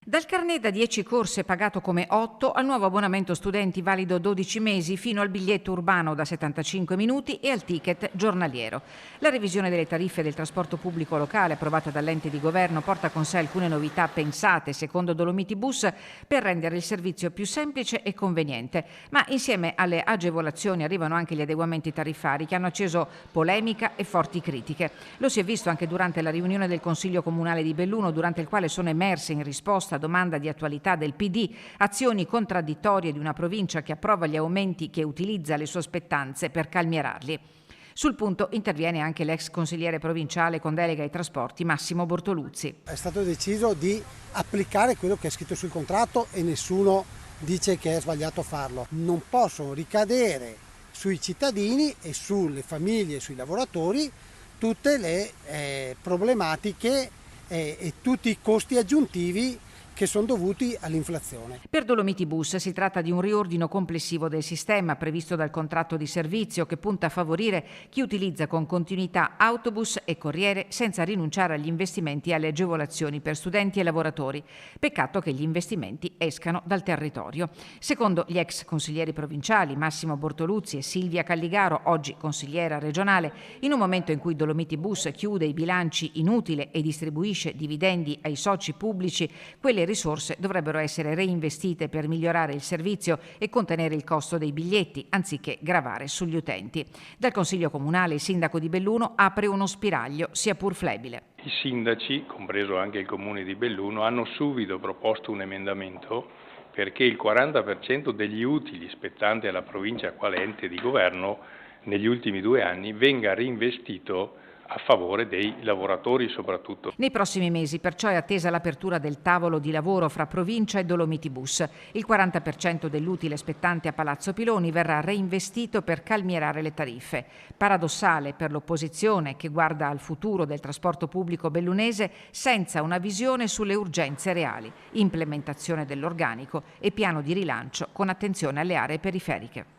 Dal carnet da 10 corse pagato come 8 al nuovo abbonamento studenti valido 12 mesi fino al biglietto urbano da 75 minuti e al ticket giornaliero. La revisione delle tariffe del trasporto pubblico locale approvata dall'ente di governo porta con sé alcune novità pensate, secondo Dolomiti Bus, per rendere il servizio più semplice e conveniente. Ma insieme alle agevolazioni arrivano anche gli adeguamenti tariffari che hanno acceso polemica e forti critiche. Lo si è visto anche durante la riunione del Consiglio Comunale di Belluno, durante il quale sono emerse in risposta domanda di attualità del PD, azioni contraddittorie di una provincia che approva gli aumenti che utilizza le sue spettanze per calmierarli. Sul punto interviene anche l'ex consigliere provinciale con delega ai trasporti Massimo Bortoluzzi. È stato deciso di applicare quello che è scritto sul contratto e nessuno dice che è sbagliato farlo. Non possono ricadere sui cittadini e sulle famiglie e sui lavoratori tutte le problematiche e tutti i costi aggiuntivi che sono dovuti all'inflazione. Per Dolomiti Bus si tratta di un riordino complessivo del sistema previsto dal contratto di servizio che punta a favorire chi utilizza con continuità autobus e corriere senza rinunciare agli investimenti e alle agevolazioni per studenti e lavoratori. Peccato che gli investimenti escano dal territorio. Secondo gli ex consiglieri provinciali Massimo Bortoluzzi e Silvia Calligaro, oggi consigliera regionale, in un momento in cui Dolomiti Bus chiude i bilanci inutile e distribuisce dividendi ai soci pubblici, quelle risorse dovrebbero essere reinvestite per migliorare il servizio e contenere il costo dei biglietti, anziché gravare sugli utenti. Dal Consiglio Comunale il sindaco di Belluno apre uno spiraglio, sia pur flebile. I sindaci, compreso anche il comune di Belluno, hanno subito proposto un emendamento perché il 40% degli utili spettanti alla provincia quale ente di governo negli ultimi 2 anni venga reinvestito a favore dei lavoratori soprattutto. Nei prossimi mesi perciò è attesa l'apertura del tavolo di lavoro fra provincia e Dolomiti Bus. Il 40% dell'utile spettante a Palazzo Piloni verrà reinvestito per calmierare le tariffe. Paradossale per l'opposizione che guarda al futuro del trasporto pubblico bellunese senza una visione sulle urgenze reali, implementazione dell'organico e piano di rilancio con attenzione alle aree periferiche.